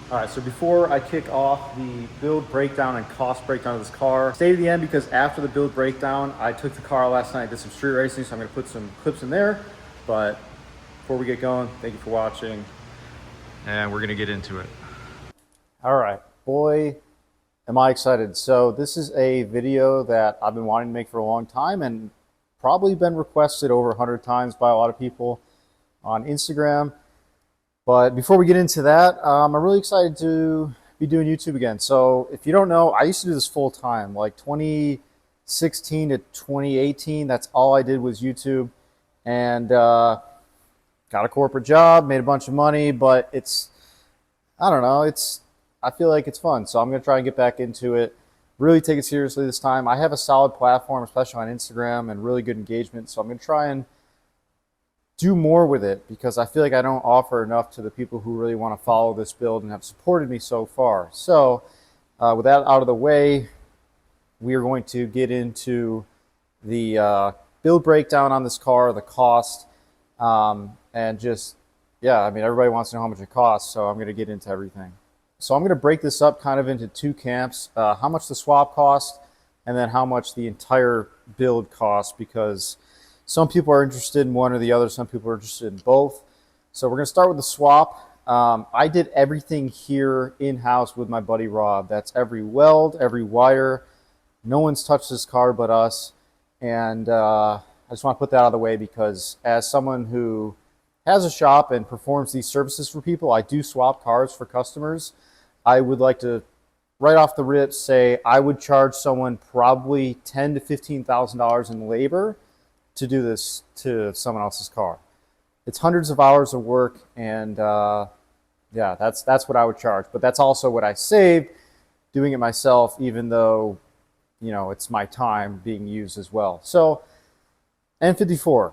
All right, so before I kick off the build breakdown and cost breakdown of this car, stay to the end because after the build breakdown, I took the car last night, did some street racing, so I'm gonna put some clips in there. But before we get going, thank you for watching. And we're gonna get into it. All right, boy, am I excited. So this is a video that I've been wanting to make for a long time and probably been requested over 100 times by a lot of people on Instagram. But before we get into that, I'm really excited to be doing YouTube again. So if you don't know, I used to do this full time, like 2016 to 2018. That's all I did was YouTube, and got a corporate job, made a bunch of money. But I don't know, I feel like it's fun. So I'm gonna try and get back into it. Really take it seriously this time. I have a solid platform, especially on Instagram, and really good engagement. So I'm gonna try and do more with it because I feel like I don't offer enough to the people who really want to follow this build and have supported me so far. So with that out of the way, we are going to get into the build breakdown on this car, the cost, and just, yeah, I mean, everybody wants to know how much it costs, so I'm going to get into everything. So I'm going to break this up kind of into two camps, how much the swap cost and then how much the entire build costs, because some people are interested in one or the other. Some people are interested in both. So we're going to start with the swap. I did everything here in-house with my buddy Rob. That's every weld, every wire. No one's touched this car but us. And I just want to put that out of the way because as someone who has a shop and performs these services for people, I do swap cars for customers. I would like to, right off the rip, say I would charge someone probably $10,000 to $15,000 in labor to do this to someone else's car. It's hundreds of hours of work, and yeah, that's what I would charge. But that's also what I saved doing it myself, even though, you know, it's my time being used as well. So N54,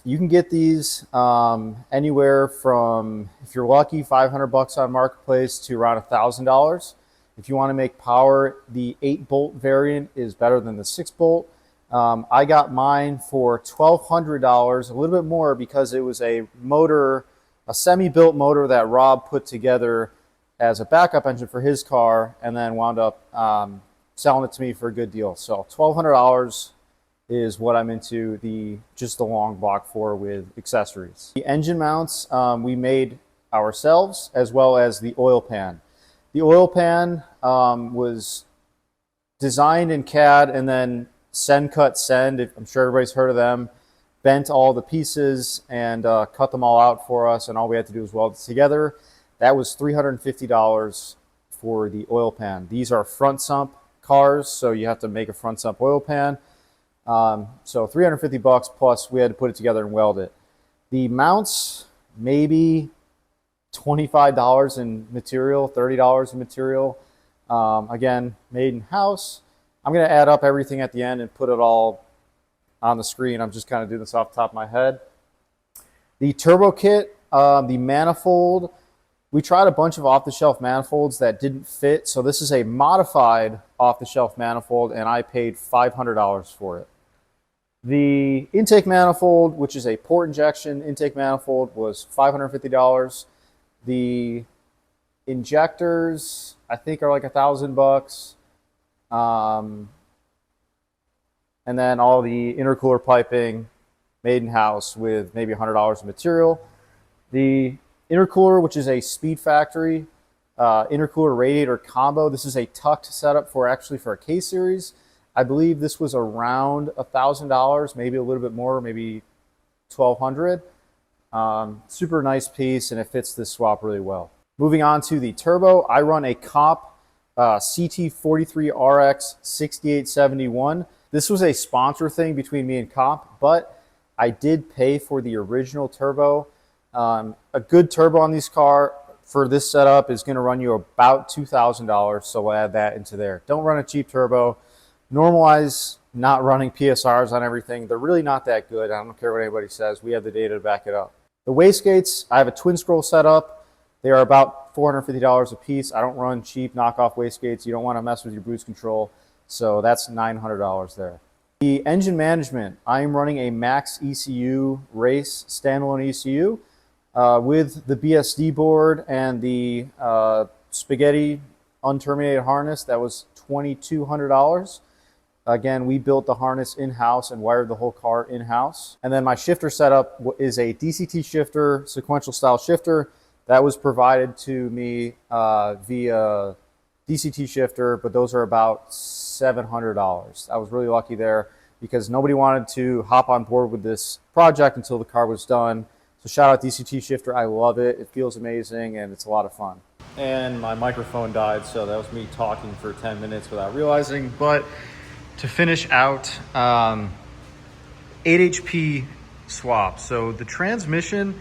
you can get these anywhere from, if you're lucky, $500 on Marketplace to around $1,000. If you want to make power, the 8-bolt variant is better than the 6-bolt. I got mine for $1,200, a little bit more because it was a motor, a semi-built motor that Rob put together as a backup engine for his car and then wound up selling it to me for a good deal. So $1,200 is what I'm into just the long block for with accessories. The engine mounts we made ourselves, as well as the oil pan. The oil pan was designed in CAD and then Send Cut Send, I'm sure everybody's heard of them, bent all the pieces and cut them all out for us, and all we had to do was weld it together. That was $350 for the oil pan. These are front sump cars, so you have to make a front sump oil pan. So $350 plus we had to put it together and weld it. The mounts, maybe $25 in material, $30 in material. Again, made in-house. I'm going to add up everything at the end and put it all on the screen. I'm just kind of doing this off the top of my head. The turbo kit, the manifold, we tried a bunch of off-the-shelf manifolds that didn't fit. So this is a modified off-the-shelf manifold, and I paid $500 for it. The intake manifold, which is a port injection intake manifold, was $550. The injectors, I think, are like $1,000. And then all the intercooler piping made in-house with maybe $100 of material. The intercooler, which is a Speed Factory intercooler radiator combo. This is a tucked setup for a K-Series. I believe this was around $1,000, maybe a little bit more, maybe $1,200. Super nice piece, and it fits this swap really well. Moving on to the turbo, I run a Comp CT43RX 6871. This was a sponsor thing between me and Comp, but I did pay for the original turbo. A good turbo on this car for this setup is going to run you about $2,000, so we'll add that into there. Don't run a cheap turbo. Normalize not running PSRs on everything. They're really not that good. I don't care what anybody says. We have the data to back it up. The wastegates, I have a twin scroll setup. They are about $450 a piece. I don't run cheap knockoff wastegates. You don't want to mess with your boost control. So that's $900 there. The engine management, I am running a Maxxed ECU race standalone ECU. with the BSD board and the spaghetti unterminated harness. That was $2,200. Again, we built the harness in-house and wired the whole car in-house. And then my shifter setup is a DCT shifter, sequential style shifter. That was provided to me via DCT shifter, but those are about $700. I was really lucky there because nobody wanted to hop on board with this project until the car was done. So shout out DCT shifter. I love it. It feels amazing and it's a lot of fun. And my microphone died, so that was me talking for 10 minutes without realizing. But to finish out, 8 HP swap. So the transmission,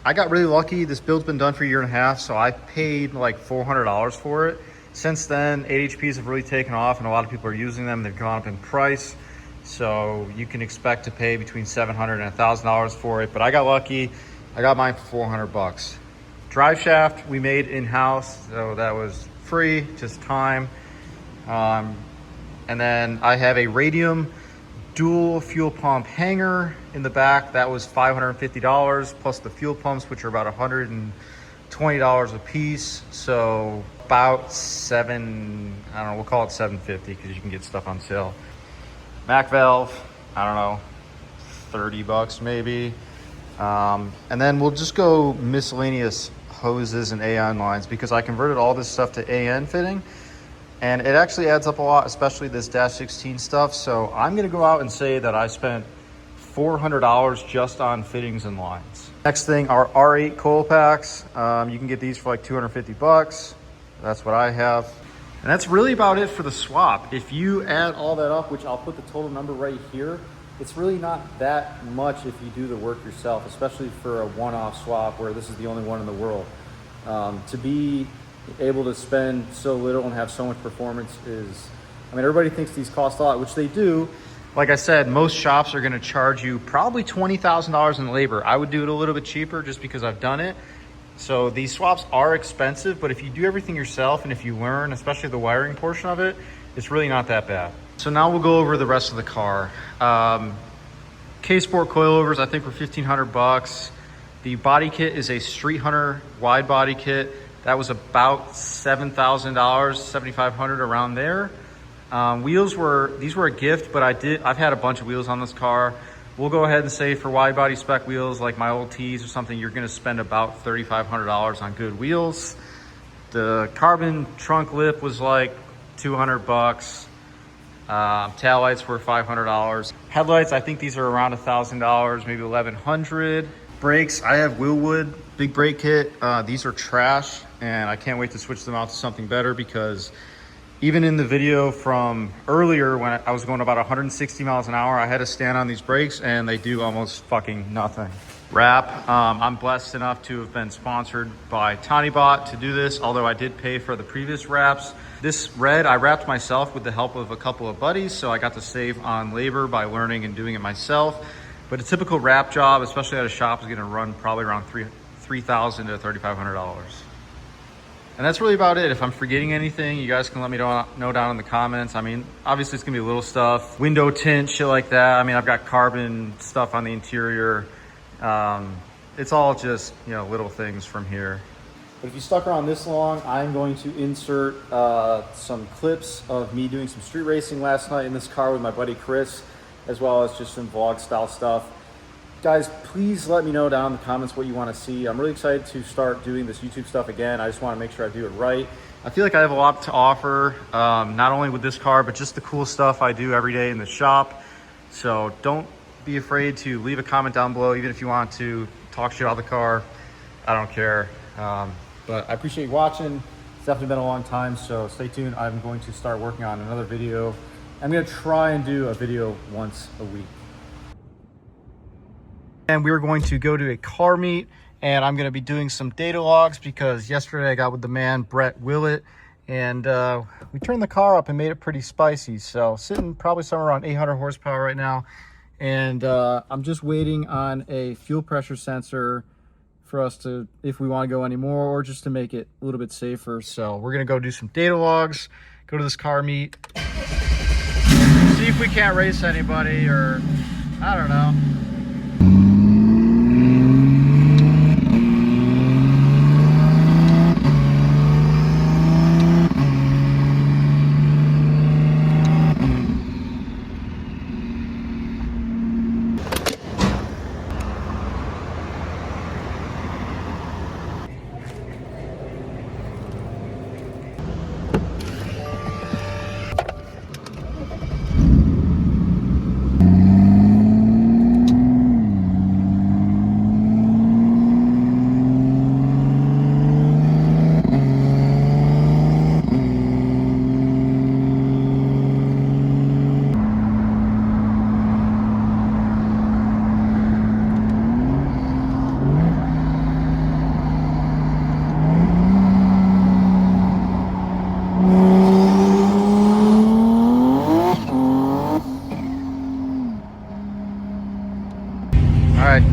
I got really lucky. This build's been done for a year and a half, so I paid like $400 for it. Since then, 8 HPs have really taken off and a lot of people are using them. They've gone up in price. So you can expect to pay between $700 and $1,000 for it. But I got lucky. I got mine for 400 bucks. Drive shaft we made in-house, so that was free, just time. And then I have a radium dual fuel pump hanger in the back. That was $550 plus the fuel pumps, which are about $120 a piece. So about I don't know, we'll call it $750 because you can get stuff on sale. Mac valve, I don't know, 30 bucks maybe. And then we'll just go miscellaneous hoses and AN lines because I converted all this stuff to AN fitting. And it actually adds up a lot, especially this Dash 16 stuff. So I'm gonna go out and say that I spent $400 just on fittings and lines. Next thing are R8 coil packs. You can get these for like 250 bucks. That's what I have. And that's really about it for the swap. If you add all that up, which I'll put the total number right here, it's really not that much if you do the work yourself, especially for a one-off swap where this is the only one in the world. To be able to spend so little and have so much performance is, I mean, everybody thinks these cost a lot, which they do. Like I said, most shops are gonna charge you probably $20,000 in labor. I would do it a little bit cheaper just because I've done it. So these swaps are expensive, but if you do everything yourself and if you learn, especially the wiring portion of it, it's really not that bad. So now we'll go over the rest of the car. K-Sport coilovers, I think were 1,500 bucks. The body kit is a Street Hunter wide body kit. That was about $7,000, $7,500 around there. These were a gift, but I've had a bunch of wheels on this car. We'll go ahead and say for wide body spec wheels, like my old T's or something, you're gonna spend about $3,500 on good wheels. The carbon trunk lip was like 200 bucks. Tail lights were $500. Headlights, I think these are around $1,000, maybe $1,100. Brakes, I have Willwood big brake kit. These are trash and I can't wait to switch them out to something better because even in the video from earlier when I was going about 160 miles an hour, I had to stand on these brakes and they do almost fucking nothing. Wrap, I'm blessed enough to have been sponsored by TawnyBot to do this, although I did pay for the previous wraps. This red, I wrapped myself with the help of a couple of buddies, so I got to save on labor by learning and doing it myself. But a typical wrap job, especially at a shop, is gonna run probably around $3,000 to $3,500. And that's really about it. If I'm forgetting anything, you guys can let me know down in the comments. I mean, obviously it's gonna be little stuff, window tint, shit like that. I mean, I've got carbon stuff on the interior. It's all just, you know, little things from here. But if you stuck around this long, I'm going to insert some clips of me doing some street racing last night in this car with my buddy Chris, as well as just some vlog style stuff. Guys, please let me know down in the comments what you want to see. I'm really excited to start doing this YouTube stuff again. I just want to make sure I do it right. I feel like I have a lot to offer, not only with this car, but just the cool stuff I do every day in the shop. So don't be afraid to leave a comment down below, even if you want to talk shit about the car. I don't care. But I appreciate you watching. It's definitely been a long time, so stay tuned. I'm going to start working on another video. I'm gonna try and do a video once a week. And we're going to go to a car meet, and I'm gonna be doing some data logs because yesterday I got with the man, Brett Willett, and we turned the car up and made it pretty spicy. So sitting probably somewhere around 800 horsepower right now. And I'm just waiting on a fuel pressure sensor for us to, if we want to go anymore, or just to make it a little bit safer. So we're gonna go do some data logs, go to this car meet, see if we can't race anybody, or I don't know.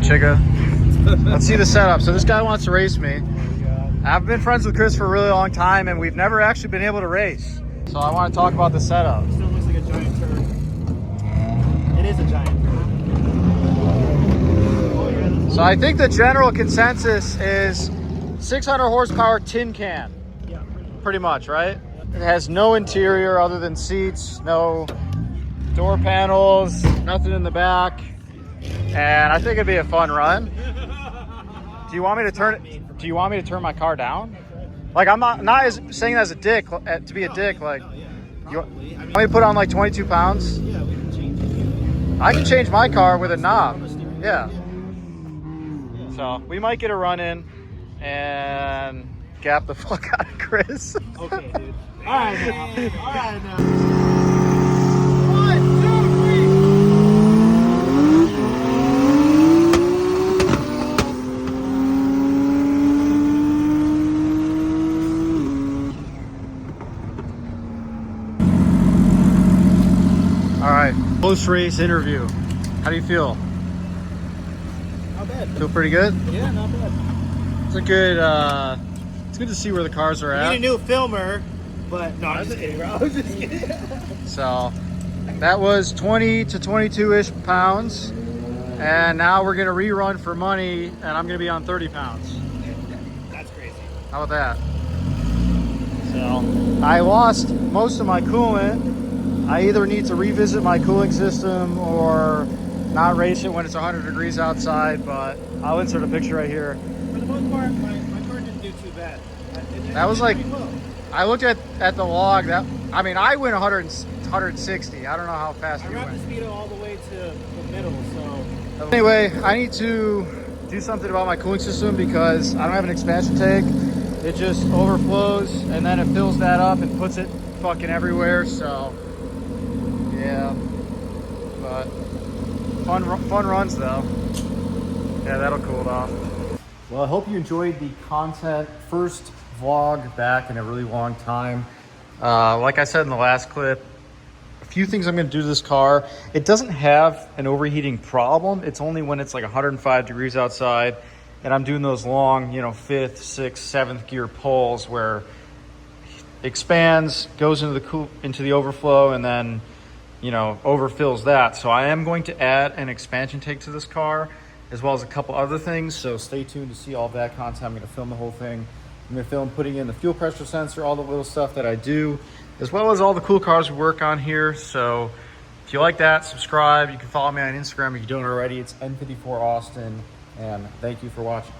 chicka. Let's see the setup. So this guy wants to race me. I've been friends with Chris for a really long time, and we've never actually been able to race. So I want to talk about the setup. It still looks like a giant turd. It is a giant turd. So I think the general consensus is 600 horsepower tin can. Yeah, pretty much, right? It has no interior other than seats, no door panels, nothing in the back. And I think it'd be a fun run. Do you want me to turn it? Do you want me to turn my car down? Like, I'm not as saying that as a dick, to be a dick. Like, you want me to put on like 22 pounds? Yeah, we can change it. I can change my car with a knob. Yeah. So we might get a run in and gap the fuck out of Chris. Okay, dude. All right, now. All right, now. 1, 2, 3. All right, post-race interview. How do you feel? Not bad. Feel pretty good? Yeah, not bad. It's a good, it's good to see where the cars are at. Need a new filmer, but no, I'm just kidding, bro. I was just kidding. So that was 20 to 22-ish pounds. And now we're gonna rerun for money, and I'm gonna be on 30 pounds. That's crazy. How about that? So I lost most of my coolant. I either need to revisit my cooling system or not race it when it's 100 degrees outside, but I'll insert a picture right here. For the most part, my car didn't do too bad. That was like, I looked at the log. That, I mean, I went 160. I don't know how fast you I went. wrapped the speedo all the way to the middle, so. Anyway, I need to do something about my cooling system because I don't have an expansion tank. It just overflows and then it fills that up and puts it fucking everywhere. So yeah, but fun runs though. Yeah, that'll cool it off. Well, I hope you enjoyed the content. First vlog back in a really long time. Like I said in the last clip, a few things I'm going to do to this car. It doesn't have an overheating problem. It's only when it's like 105 degrees outside and I'm doing those long, you know, 5th, 6th, 7th gear pulls where it expands, goes into the overflow, and then, you know, overfills that. So I am going to add an expansion tank to this car, as well as a couple other things. So stay tuned to see all that content. I'm going to film the whole thing. I'm going to film putting in the fuel pressure sensor, all the little stuff that I do, as well as all the cool cars we work on here. So if you like that, subscribe. You can follow me on Instagram if you don't already. It's N54 Austin, and thank you for watching.